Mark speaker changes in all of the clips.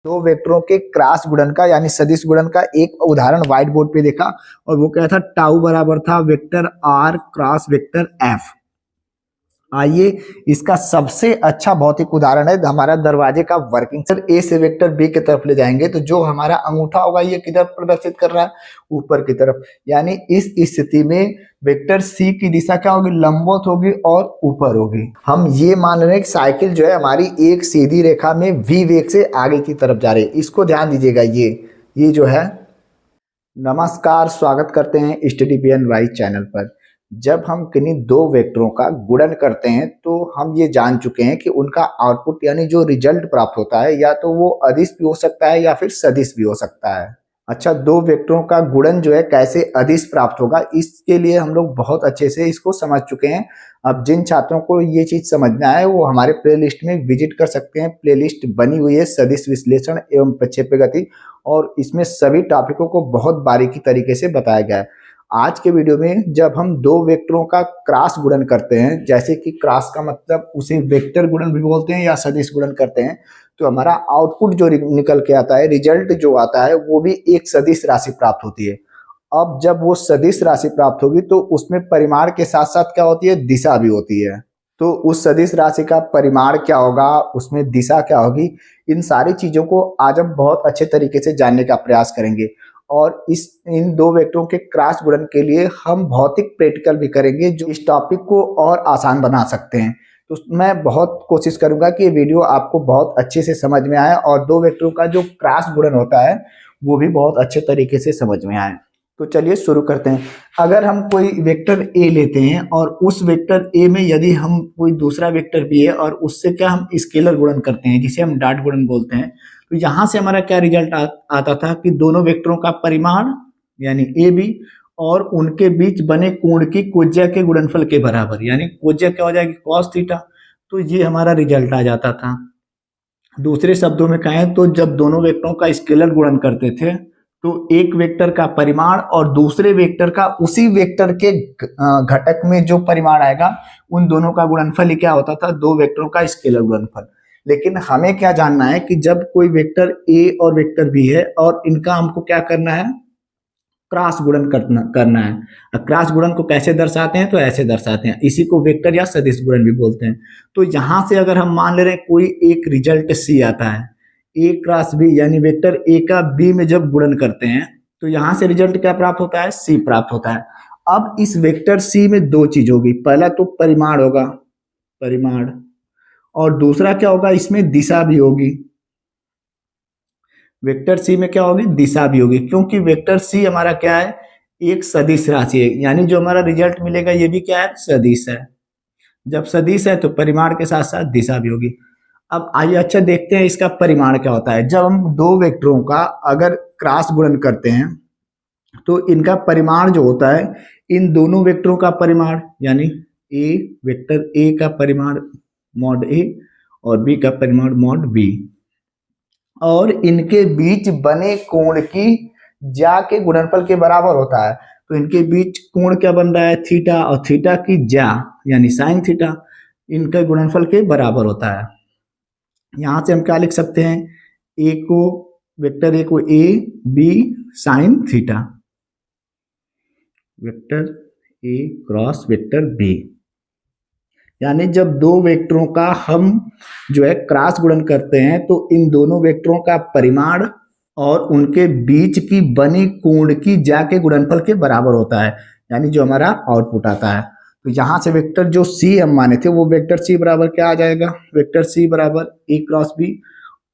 Speaker 1: दो वेक्टरों के क्रॉस गुणन का यानी सदिश गुणन का एक उदाहरण व्हाइट बोर्ड पे देखा और वो क्या था, टाउ बराबर था vector R cross vector F. आइए इसका सबसे अच्छा भौतिक उदाहरण है हमारा दरवाजे का वर्किंग। सर ए से वेक्टर बी की तरफ ले जाएंगे तो जो हमारा अंगूठा होगा ये किधर प्रदर्शित कर रहा है, ऊपर की तरफ। यानी इस स्थिति में वेक्टर सी की दिशा क्या होगी, लंबवत होगी और ऊपर होगी। हम ये मान रहे हैं कि साइकिल जो है हमारी एक सीधी रेखा में वी वेग से आगे की तरफ जा रही है। इसको ध्यान दीजिएगा। ये जो है, नमस्कार, स्वागत करते हैं स्टडी बियॉन्ड वाई चैनल पर। जब हम किन्हीं दो वेक्टरों का गुणन करते हैं तो हम ये जान चुके हैं कि उनका आउटपुट यानी जो रिजल्ट प्राप्त होता है या तो वो अदिश भी हो सकता है या फिर सदिश भी हो सकता है। अच्छा, दो वेक्टरों का गुणन जो है कैसे अदिश प्राप्त होगा, इसके लिए हम लोग बहुत अच्छे से इसको समझ चुके हैं। अब जिन छात्रों को ये चीज समझना है वो हमारे प्लेलिस्ट में विजिट कर सकते हैं। प्लेलिस्ट बनी हुई है सदिश विश्लेषण एवं प्रक्षेप्य गति, और इसमें सभी टॉपिकों को बहुत बारीकी तरीके से बताया गया है। आज के वीडियो में जब हम दो वेक्टरों का क्रॉस गुणन करते हैं, जैसे कि क्रॉस का मतलब उसे वेक्टर गुणन भी बोलते हैं या सदिश गुणन करते हैं, तो हमारा आउटपुट जो निकल के आता है, रिजल्ट जो आता है, वो भी एक सदिश राशि प्राप्त होती है। अब जब वो सदिश राशि प्राप्त होगी तो उसमें परिमाण के साथ साथ क्या होती है, दिशा भी होती है। तो उस सदिश राशि का परिमाण क्या होगा, उसमें दिशा क्या होगी, इन सारी चीजों को आज हम बहुत अच्छे तरीके से जानने का प्रयास करेंगे। और इन दो वेक्टरों के क्रॉस गुणन के लिए हम भौतिक प्रैक्टिकल भी करेंगे जो इस टॉपिक को और आसान बना सकते हैं। तो मैं बहुत कोशिश करूंगा कि ये वीडियो आपको बहुत अच्छे से समझ में आए और दो वेक्टरों का जो क्रॉस गुणन होता है वो भी बहुत अच्छे तरीके से समझ में आए। तो चलिए शुरू करते हैं। अगर हम कोई वेक्टर ए लेते हैं और उस वेक्टर ए में यदि हम कोई दूसरा वेक्टर बी है और उससे क्या हम स्केलर गुणन करते हैं जिसे हम डॉट गुणन बोलते हैं, तो यहां से हमारा क्या रिजल्ट आता था कि दोनों वेक्टरों का परिमाण यानी ए बी और उनके बीच बने कोण की कोज्या के गुणनफल के बराबर, यानी कोज्या क्या हो जाएगी, कॉस थीटा। तो ये हमारा रिजल्ट आ जाता था। दूसरे शब्दों में कहें तो जब दोनों वेक्टरों का स्केलर गुणन करते थे तो एक वेक्टर का परिमाण और दूसरे वेक्टर का उसी वेक्टर के घटक में जो परिमाण आएगा उन दोनों का गुणनफल ही क्या होता था, दो वेक्टरों का स्केलर गुणनफल। लेकिन हमें क्या जानना है कि जब कोई वेक्टर ए और वेक्टर बी है और इनका हमको क्या करना है, क्रॉस गुणन करना है। क्रॉस गुणन को कैसे दर्शाते हैं, तो ऐसे दर्शाते हैं, इसी को वेक्टर या सदिश गुणन भी बोलते हैं। तो यहां से अगर हम मान ले रहे हैं कोई एक रिजल्ट सी आता है, ए क्रॉस बी यानी वेक्टर ए का बी में जब गुणन करते हैं तो यहां से रिजल्ट क्या प्राप्त होता है, सी प्राप्त होता है। अब इस वेक्टर सी में दो चीज होगी, पहला तो परिमाण होगा, परिमाण, और दूसरा क्या होगा, इसमें दिशा भी होगी। वेक्टर सी में क्या होगी, दिशा भी होगी, क्योंकि वेक्टर सी हमारा क्या है, एक सदिश राशि है, यानी जो हमारा रिजल्ट मिलेगा ये भी क्या है, सदिश है। जब सदिश है तो परिमाण के साथ साथ दिशा भी होगी। अब आइए अच्छा देखते हैं इसका परिमाण क्या होता है। जब हम दो वेक्टरों का अगर क्रॉस गुणन करते हैं तो इनका परिमाण जो होता है, इन दोनों वेक्टरों का परिमाण यानी ए वेक्टर ए का परिमाण मॉड ए और बी का परिमाण मॉड बी, और इनके बीच बने कोण की ज्या के गुणनफल के बराबर होता है। तो इनके बीच कोण क्या बन रहा है, थीटा, और थीटा की ज्या यानी साइन थीटा इनके गुणनफल के बराबर होता है। यहां से हम क्या लिख सकते हैं, ए को वेक्टर ए को A B sine theta, vector A cross vector B. यानी जब दो वेक्टरों का हम जो है क्रॉस गुणन करते हैं तो इन दोनों वेक्टरों का परिमाण और उनके बीच की बनी कोण की ज्या के गुणनफल के बराबर होता है, यानी जो हमारा आउटपुट आता है। तो यहाँ से वेक्टर जो सी हम माने थे वो वेक्टर सी बराबर क्या आ जाएगा, वेक्टर सी बराबर ए क्रॉस बी,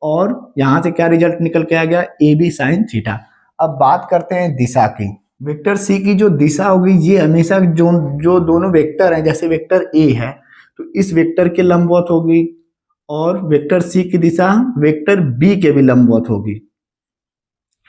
Speaker 1: और यहाँ से क्या रिजल्ट निकल के आ गया, ए बी साइन थीटा। अब बात करते हैं दिशा की। वेक्टर सी की जो दिशा होगी ये हमेशा जो दोनों वेक्टर हैं, जैसे वेक्टर ए है तो इस वेक्टर के लंबवत होगी, और वेक्टर सी की दिशा वेक्टर बी के भी लंबवत होगी।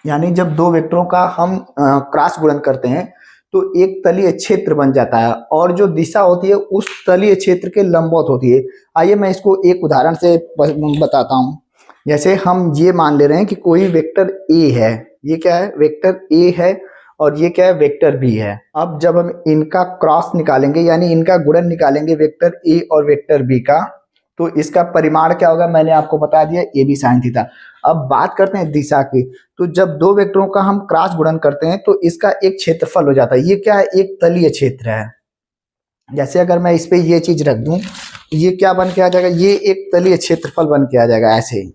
Speaker 1: यानी जब दो वेक्टरों का हम क्रॉस गुणन करते हैं तो एक तलीय क्षेत्र बन जाता है और जो दिशा होती है उस तलीय क्षेत्र के लंबवत होती है। आइए मैं इसको एक उदाहरण से बताता हूँ। जैसे हम ये मान ले रहे हैं कि कोई वेक्टर ए है, ये क्या है, वेक्टर ए है, और ये क्या है, वेक्टर बी है। अब जब हम इनका क्रॉस निकालेंगे यानी इनका गुणन निकालेंगे वेक्टर ए और वेक्टर बी का, तो इसका परिमाण क्या होगा मैंने आपको बता दिया, ए बी साइन थीटा। अब बात करते हैं दिशा की। तो जब दो वेक्टरों का हम क्रॉस गुणन करते हैं तो इसका एक क्षेत्रफल हो जाता है। ये क्या है, एक तलीय क्षेत्र है। जैसे अगर मैं इस पे ये चीज रख दूं, ये क्या बन के आ जाएगा, ये एक तलीय क्षेत्रफल बन के आ जाएगा ऐसे ही।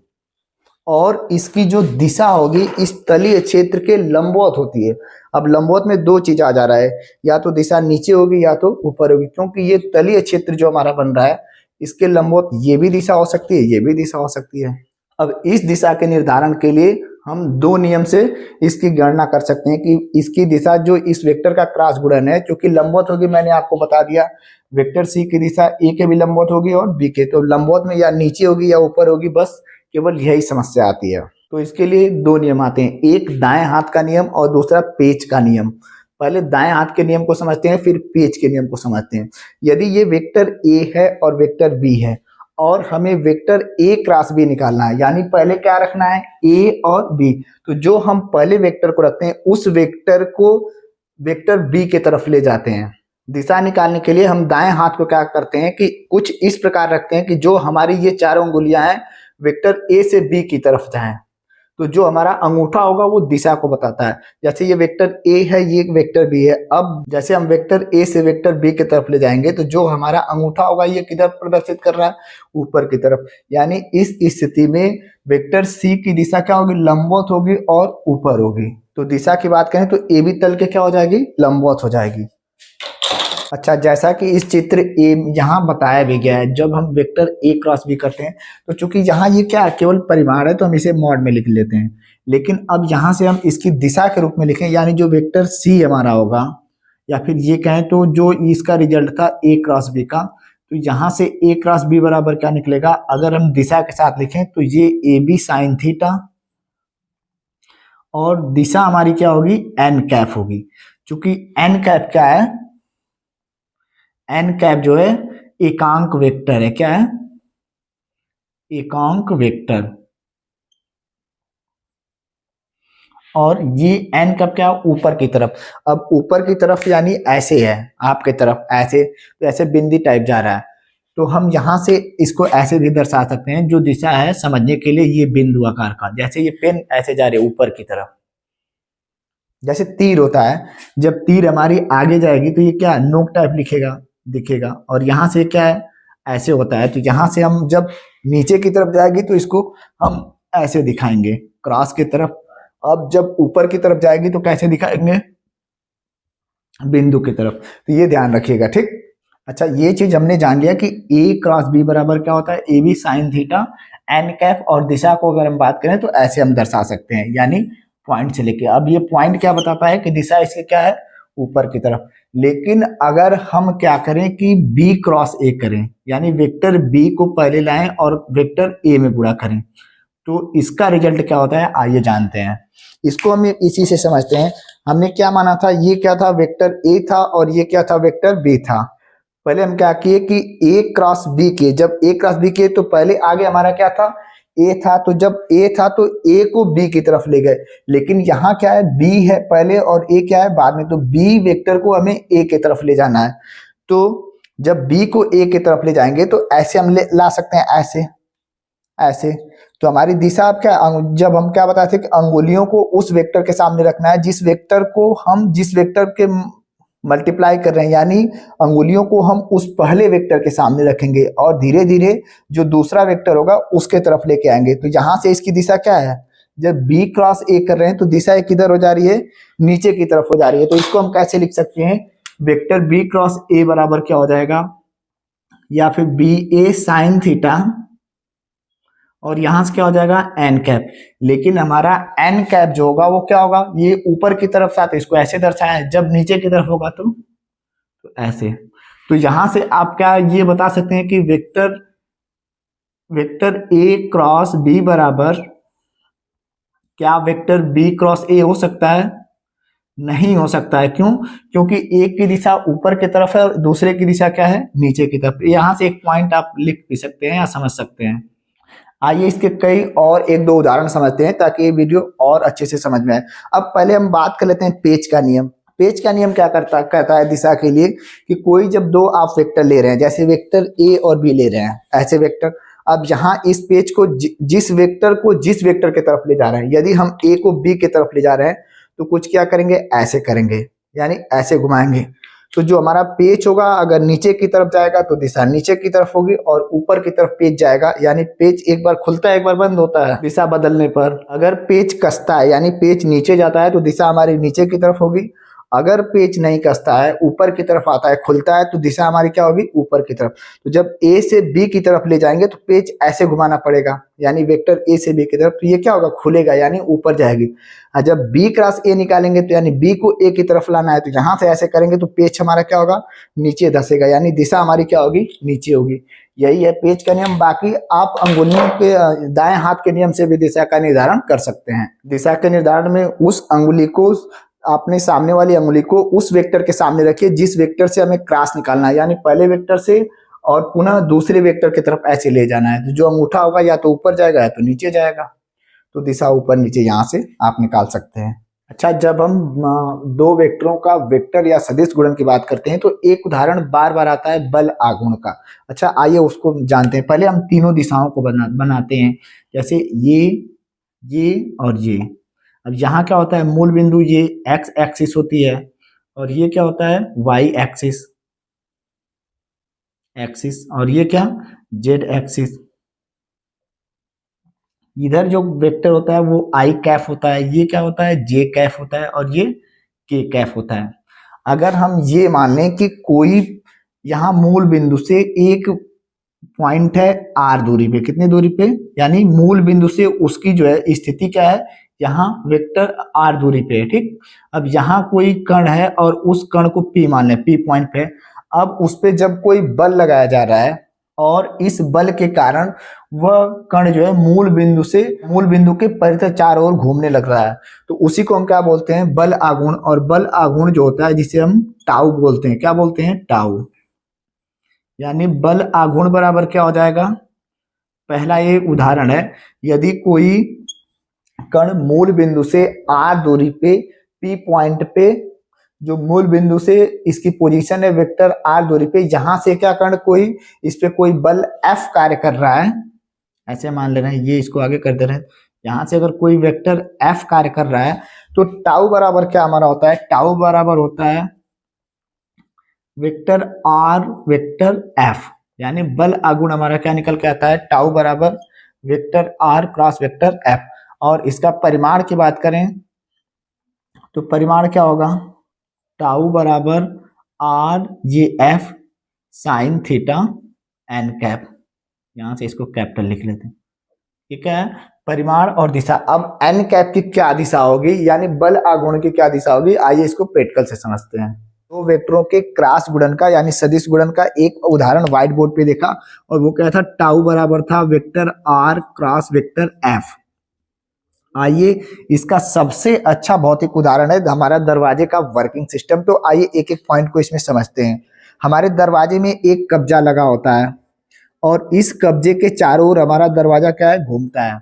Speaker 1: और इसकी जो दिशा होगी इस तलीय क्षेत्र के लंबवत होती है। अब लंबवत में दो चीज आ जा रहा है, या तो दिशा नीचे होगी या तो ऊपर होगी, क्योंकि ये तलीय क्षेत्र जो हमारा बन रहा है इसके लंबवत ये भी दिशा हो सकती है, ये भी दिशा हो सकती है। अब इस दिशा के निर्धारण के लिए हम दो नियम से इसकी गणना कर सकते हैं कि इसकी दिशा जो इस वेक्टर का क्रॉस गुणन है, क्योंकि लंबवत होगी मैंने आपको बता दिया, वेक्टर सी की दिशा ए के भी लंबवत होगी और बी के, तो लंबवत में या नीचे होगी या ऊपर होगी, बस केवल यही समस्या आती है। तो इसके लिए दो नियम आते हैं, एक दाएं हाथ का नियम और दूसरा पेच का नियम। पहले दाएं हाथ के नियम को समझते हैं, फिर पेच के नियम को समझते हैं। यदि ये वेक्टर ए है और वेक्टर बी है और हमें वेक्टर ए क्रॉस बी निकालना है, यानी पहले क्या रखना है, ए और बी, तो जो हम पहले वेक्टर को रखते हैं उस वेक्टर को वेक्टर बी के तरफ ले जाते हैं। दिशा निकालने के लिए हम दाएं हाथ को क्या करते हैं कि कुछ इस प्रकार रखते हैं कि जो हमारी ये चारों उंगलियां हैं वेक्टर ए से बी की तरफ जाएं। तो जो हमारा अंगूठा होगा वो दिशा को बताता है। जैसे ये वेक्टर ए है, ये वेक्टर बी है। अब जैसे हम वेक्टर ए से वेक्टर बी की तरफ ले जाएंगे तो जो हमारा अंगूठा होगा ये किधर प्रदर्शित कर रहा है, ऊपर की तरफ। यानी इस स्थिति में वेक्टर सी की दिशा क्या होगी, लंबवत होगी और ऊपर होगी। तो दिशा की बात करें तो ए बी तल के क्या हो जाएगी, लंबवत हो जाएगी। अच्छा, जैसा कि इस चित्र ए यहाँ बताया भी गया है, जब हम वेक्टर ए क्रॉस बी करते हैं तो चूंकि यहाँ ये क्या है, केवल परिमाण है तो हम इसे मॉड में लिख लेते हैं। लेकिन अब यहाँ से हम इसकी दिशा के रूप में लिखें, यानी जो वेक्टर सी हमारा होगा, या फिर ये कहें तो जो इसका रिजल्ट था ए क्रॉस बी का, तो यहाँ से ए क्रॉस बी बराबर क्या निकलेगा, अगर हम दिशा के साथ लिखें तो ये ए बी साइन थीटा और दिशा हमारी क्या होगी, एन कैप होगी। चूंकि एन कैप क्या है, एन कैप जो है एकांक वेक्टर है। क्या है, एकांक वेक्टर। और ये एन कैप क्या है, ऊपर की तरफ। अब ऊपर की तरफ यानी ऐसे है, आपके तरफ ऐसे, तो ऐसे बिंदी टाइप जा रहा है, तो हम यहां से इसको ऐसे भी दर्शा सकते हैं। जो दिशा है समझने के लिए ये बिंदु आकार का, जैसे ये पेन ऐसे जा रहे ऊपर की तरफ, जैसे तीर होता है, जब तीर हमारी आगे जाएगी तो ये क्या नोक टाइप दिखेगा, और यहाँ से क्या है, ऐसे होता है। तो यहाँ से हम जब नीचे की तरफ जाएगी तो इसको हम ऐसे दिखाएंगे, क्रॉस की तरफ। अब जब ऊपर की तरफ जाएगी तो कैसे दिखाएंगे, बिंदु की तरफ। तो ये ध्यान रखिएगा, ठीक। अच्छा, ये चीज हमने जान लिया कि ए क्रॉस बी बराबर क्या होता है, A B sine theta N cap. और दिशा को अगर हम बात करें तो ऐसे हम दर्शा सकते हैं, यानी पॉइंट से लेके। अब ये पॉइंट क्या बताता है कि दिशा इसके क्या है, ऊपर की तरफ। लेकिन अगर हम क्या करें कि बी क्रॉस ए करें, यानी वेक्टर बी को पहले लाएं और वेक्टर ए में गुणा करें, तो इसका रिजल्ट क्या होता है, आइए जानते हैं। इसको हम इसी से समझते हैं। हमने क्या माना था, ये क्या था, वेक्टर ए था और ये क्या था, वेक्टर बी था। पहले हम क्या किए कि ए क्रॉस बी किए। जब ए क्रॉस बी किए तो पहले आगे हमारा क्या था, ए था। तो जब ए था तो ए को बी की तरफ ले गए। लेकिन यहाँ क्या है, बी है पहले और ए क्या है बाद में, तो बी वेक्टर को हमें ए की तरफ ले जाना है। तो जब बी को ए की तरफ ले जाएंगे तो ऐसे हम ला सकते हैं, ऐसे ऐसे। तो हमारी दिशा अब क्या, जब हम क्या बताते कि अंगुलियों को उस वेक्टर के सामने रखना है जिस वेक्टर को हम जिस वेक्टर के मल्टीप्लाई कर रहे हैं, यानी अंगुलियों को हम उस पहले वेक्टर के सामने रखेंगे और धीरे धीरे जो दूसरा वेक्टर होगा उसके तरफ लेके आएंगे। तो यहाँ से इसकी दिशा क्या है, जब बी क्रॉस ए कर रहे हैं तो दिशा किधर हो जा रही है, नीचे की तरफ हो जा रही है। तो इसको हम कैसे लिख सकते हैं, वेक्टर बी क्रॉस ए बराबर क्या हो जाएगा, या फिर बी ए साइन थीटा और यहां से क्या हो जाएगा, एन कैप। लेकिन हमारा एन कैप जो होगा वो क्या होगा, ये ऊपर की तरफ था तो इसको ऐसे दर्शाया है, जब नीचे की तरफ होगा तो ऐसे। तो यहां से आप क्या ये बता सकते हैं कि वेक्टर ए क्रॉस बी बराबर क्या वेक्टर बी क्रॉस ए हो सकता है, नहीं हो सकता है। क्यों, क्योंकि एक की दिशा ऊपर की तरफ है और दूसरे की दिशा क्या है, नीचे की तरफ। यहां से एक पॉइंट आप लिख भी सकते हैं या समझ सकते हैं। आइए इसके कई और एक दो उदाहरण समझते हैं ताकि ये वीडियो और अच्छे से समझ में आए। अब पहले हम बात कर लेते हैं पेच का नियम। पेज का नियम क्या कहता है दिशा के लिए कि कोई जब दो आप वेक्टर ले रहे हैं, जैसे वेक्टर ए और बी ले रहे हैं, ऐसे वेक्टर, अब यहाँ इस पेज को जिस वेक्टर की तरफ ले जा रहे हैं, यदि हम ए को बी की तरफ ले जा रहे हैं तो कुछ क्या करेंगे, ऐसे करेंगे, यानी ऐसे घुमाएंगे। तो जो हमारा पेज होगा अगर नीचे की तरफ जाएगा तो दिशा नीचे की तरफ होगी, और ऊपर की तरफ पेज जाएगा, यानी पेज एक बार खुलता है एक बार बंद होता है दिशा बदलने पर। अगर पेज कसता है यानी पेज नीचे जाता है तो दिशा हमारी नीचे की तरफ होगी। अगर पेज नहीं कसता है, ऊपर की तरफ आता है, खुलता है, तो दिशा हमारी क्या होगी, ऊपर की तरफ। तो जब ए से बी की तरफ ले जाएंगे तो पेज ऐसे घुमाना पड़ेगा, यानी वेक्टर ए से बी की तरफ, तो ये क्या होगा, खुलेगा, यानी ऊपर जाएगी। और जब बी क्रॉस ए निकालेंगे तो यानी बी को ए की तरफ लाना है, तो यहाँ से ऐसे करेंगे तो पेज हमारा क्या होगा, नीचे धसेगा, यानी दिशा हमारी क्या होगी, नीचे होगी। यही है पेज का नियम। बाकी आप अंगुलियों के दाएं हाथ के नियम से भी दिशा का निर्धारण कर सकते हैं। दिशा के निर्धारण में उस अंगुली को, अपने सामने वाली अंगुली को उस वेक्टर के सामने रखिए जिस वेक्टर से हमें क्रॉस निकालना है, यानी पहले वेक्टर से और पुनः दूसरे वेक्टर की तरफ ऐसे ले जाना है। तो जो अंगूठा होगा या तो ऊपर जाएगा या तो नीचे जाएगा, तो दिशा ऊपर नीचे यहाँ से आप निकाल सकते हैं। अच्छा, जब हम दो वेक्टरों का वेक्टर या सदिश गुणन की बात करते हैं तो एक उदाहरण बार बार आता है बल आघूर्ण का। अच्छा, आइए उसको जानते हैं। पहले हम तीनों दिशाओं को बनाते हैं, जैसे ये और ये। अब यहाँ क्या होता है, मूल बिंदु ये एक्स एक्सिस होती है, और ये क्या होता है, वाई एक्सिस, और ये क्या, जेड एक्सिस। इधर जो वेक्टर होता है वो आई कैफ होता है, ये क्या होता है, जे कैफ होता है, और ये के कैफ होता है। अगर हम ये मान लें कि कोई यहाँ मूल बिंदु से एक पॉइंट है आर दूरी पे, कितनी दूरी पे, यानी मूल बिंदु से उसकी जो है स्थिति क्या है, यहाँ वेक्टर आर दूरी पे है, ठीक। अब यहाँ कोई कण है और उस कण को पी मान लें, पी पॉइंट पे। अब उस पे जब कोई बल लगाया जा रहा है और इस बल के कारण वह कण जो है मूल बिंदु के परितः चारों ओर घूमने लग रहा है, तो उसी को हम क्या बोलते हैं, बल आघूर्ण। और बल आघूर्ण जो होता है जिसे हम टाउ बोलते हैं, क्या बोलते हैं, टाउ। यानी बल आघूर्ण बराबर क्या हो जाएगा, पहला ये उदाहरण है, यदि कोई कण मूल बिंदु से आर दूरी पे पी पॉइंट पे, जो मूल बिंदु से इसकी पोजीशन है वेक्टर आर दूरी पे, यहां से क्या कण कोई इस पे कोई बल एफ कार्य कर रहा है, ऐसे मान ले रहे हैं, ये इसको आगे कर दे रहे हैं, यहां से अगर कोई वेक्टर एफ कार्य कर रहा है तो टाउ बराबर क्या हमारा होता है, टाउ बराबर होता है वेक्टर आर वेक्टर एफ, यानी बल आघूर्ण हमारा क्या निकल के आता है, टाउ बराबर vector R cross vector F. और इसका परिमाण की बात करें तो परिमाण क्या होगा, टाउ बराबर आर ये F sine theta N cap, यहां से इसको कैपिटल लिख लेते हैं, ठीक है। परिमाण और दिशा, अब एन कैप की क्या दिशा होगी, यानी बल आघूर्ण की क्या दिशा होगी, आइए इसको प्रैक्टिकल से समझते हैं। दो वेक्टरों के क्रॉस गुणन का यानी सदिश गुणन का एक उदाहरण व्हाइट बोर्ड पे देखा, और वो क्या था, टाउ बराबर था vector R cross vector F. आइए इसका सबसे अच्छा भौतिक उदाहरण है हमारा दरवाजे का वर्किंग सिस्टम। तो आइए एक एक पॉइंट को इसमें समझते हैं। हमारे दरवाजे में एक कब्जा लगा होता है और इस कब्जे के चारों ओर हमारा दरवाजा क्या है, घूमता है।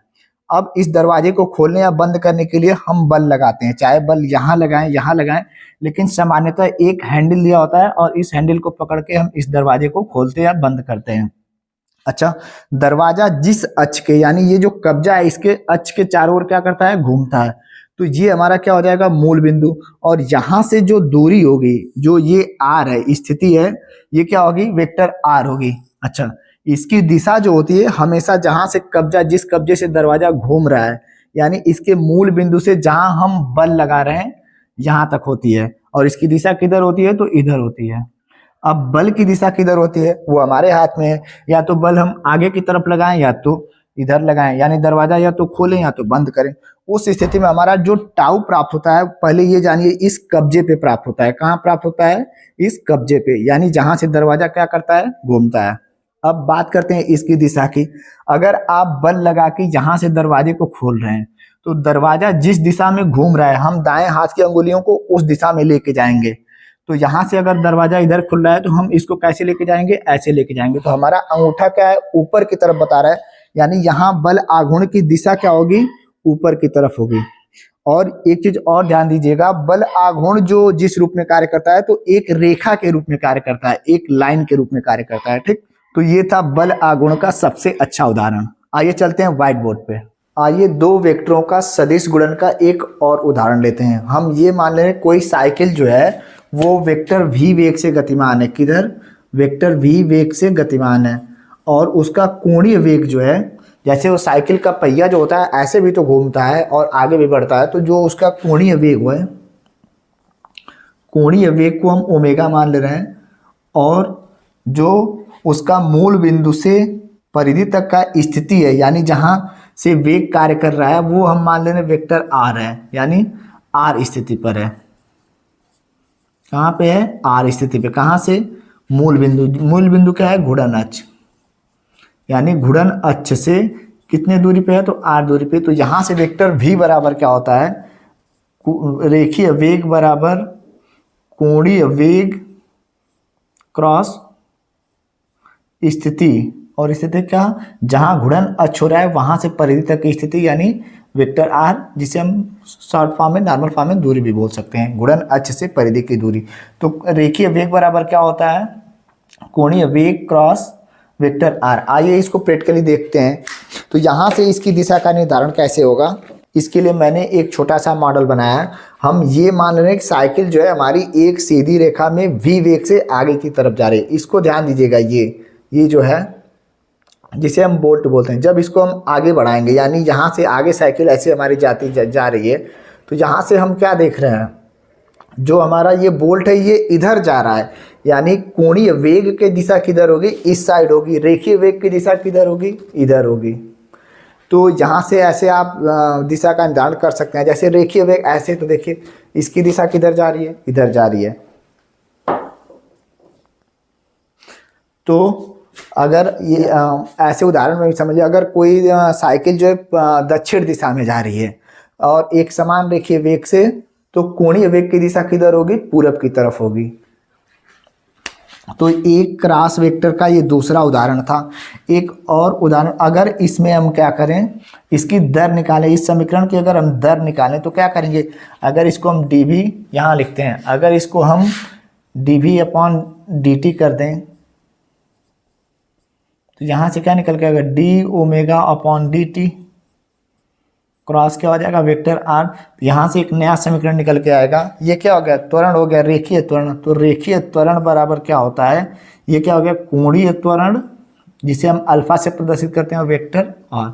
Speaker 1: अब इस दरवाजे को खोलने या बंद करने के लिए हम बल लगाते हैं, चाहे बल यहाँ लगाएं, लेकिन सामान्यतः एक हैंडल दिया होता है और इस हैंडल को पकड़ के हम इस दरवाजे को खोलते या बंद करते हैं। अच्छा, दरवाजा जिस अक्ष के, यानी ये जो कब्जा है इसके अक्ष के चारों ओर क्या करता है, घूमता है, तो ये हमारा क्या हो जाएगा, मूल बिंदु। और यहाँ से जो दूरी होगी, जो ये आर है, स्थिति है, ये क्या होगी, वेक्टर आर होगी। अच्छा, इसकी दिशा जो होती है हमेशा जहां से कब्जा, जिस कब्जे से दरवाजा घूम रहा है, यानी इसके मूल बिंदु से जहां हम बल लगा रहे हैं यहां तक होती है, और इसकी दिशा किधर होती है, तो इधर होती है। अब बल की दिशा किधर होती है, वो हमारे हाथ में है, या तो बल हम आगे की तरफ लगाएं या तो इधर लगाएं, यानी दरवाजा या तो खोलें या तो बंद करें। उस स्थिति में हमारा जो टाउ प्राप्त होता है, पहले ये जानिए, इस कब्जे पे प्राप्त होता है। कहाँ प्राप्त होता है, इस कब्जे पे, यानी जहां से दरवाजा क्या करता है, घूमता है। अब बात करते हैं इसकी दिशा की। अगर आप बल लगा के यहां से दरवाजे को खोल रहे हैं तो दरवाजा जिस दिशा में घूम रहा है, हम दाएं हाथ की अंगुलियों को उस दिशा में लेके जाएंगे। तो यहाँ से अगर दरवाजा इधर खुल रहा है तो हम इसको कैसे लेके जाएंगे, ऐसे लेके जाएंगे। तो हमारा अंगूठा क्या है, ऊपर की तरफ बता रहा है, यानी यहाँ बल आघूर्ण की दिशा क्या होगी, ऊपर की तरफ होगी। और एक चीज और ध्यान दीजिएगा, बल आघूर्ण जो जिस रूप में कार्य करता है तो एक रेखा के रूप में कार्य करता है, एक लाइन के रूप में कार्य करता है। ठीक, तो ये था बल आघूर्ण का सबसे अच्छा उदाहरण। आइए चलते हैं व्हाइट बोर्ड पे। आइए दो वेक्टरों का सदिश गुणन का एक और उदाहरण लेते हैं। हम ये मान ले कोई साइकिल जो है वो वेक्टर v वेग से गतिमान है। किधर? वेक्टर v वेग से गतिमान है और उसका कोणीय वेग जो है, जैसे वो साइकिल का पहिया जो होता है ऐसे भी तो घूमता है और आगे भी बढ़ता है, तो जो उसका कोणीय वेग है, कोणीय वेग को हम ओमेगा मान ले रहे हैं और जो उसका मूल बिंदु से परिधि तक का स्थिति है, यानी जहां से वेग कार्य कर रहा है, वो हम मान ले रहे हैं वेक्टर r है, यानी r स्थिति पर है। कहाँ पे है? r स्थिति पे। कहाँ से? मूल बिंदु। मूल बिंदु क्या है? घूर्णन अक्ष, यानी घूर्णन अक्ष से कितने दूरी पे है? तो r दूरी पे। तो यहाँ से वेक्टर v बराबर क्या होता है? रेखीय वेग बराबर कोणीय वेग क्रॉस स्थिति, और स्थिति क्या? जहां घूर्णन अक्ष हो रहा है वहां से परिधि तक की स्थिति, यानी वेक्टर r, जिसे हम शॉर्ट फॉर्म में, नॉर्मल फॉर्म में दूरी भी बोल सकते हैं, घूर्णन अक्ष से परिधि की दूरी। तो रेखीय वेग बराबर क्या होता है? कोणीय वेग क्रॉस वेक्टर r। आइए इसको प्रैक्टिकली देखते हैं। तो यहाँ से इसकी दिशा का निर्धारण कैसे होगा, इसके लिए मैंने एक छोटा सा मॉडल बनाया है। हम ये मान रहे हैं कि साइकिल जो है हमारी एक सीधी रेखा में v वेग से आगे की तरफ जा रही है। इसको ध्यान दीजिएगा, ये जो है जिसे हम बोल्ट बोलते हैं, जब इसको हम आगे बढ़ाएंगे, यानी यहाँ से आगे साइकिल ऐसे हमारी जा रही है, तो यहाँ से हम क्या देख रहे हैं, जो हमारा ये बोल्ट है ये इधर जा रहा है, यानी कोणीय वेग की दिशा किधर होगी? इस साइड होगी। रेखीय वेग की दिशा किधर होगी? इधर होगी। तो यहाँ से ऐसे आप दिशा का निर्धारण कर सकते हैं। जैसे रेखीय वेग ऐसे, तो देखिए इसकी दिशा किधर जा रही है? इधर जा रही है। तो अगर ये ऐसे उदाहरण में भी समझिए, अगर कोई साइकिल जो है दक्षिण दिशा में जा रही है और एक समान रेखीय वेग से, तो कोणीय वेग की दिशा किधर होगी? पूरब की तरफ होगी। तो एक क्रॉस वेक्टर का ये दूसरा उदाहरण था। एक और उदाहरण, अगर इसमें हम क्या करें, इसकी दर निकालें, इस समीकरण की अगर हम दर निकालें तो क्या करेंगे? अगर इसको हम dv यहाँ लिखते हैं, अगर इसको हम dv/dt कर दें तो यहाँ से क्या निकल के आएगा? d/dt क्रॉस क्या हो जाएगा? Vector r। यहाँ से एक नया समीकरण निकल के आएगा। ये क्या हो गया? त्वरण हो गया, रेखीय त्वरण। तो रेखीय त्वरण बराबर क्या होता है? ये क्या हो गया? कोणीय त्वरण, जिसे हम अल्फा से प्रदर्शित करते हैं, वेक्टर r।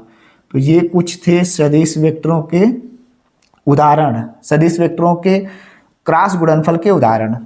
Speaker 1: तो ये कुछ थे सदिश वेक्टरों के उदाहरण, सदिश वेक्टरों के क्रॉस गुणनफल के उदाहरण।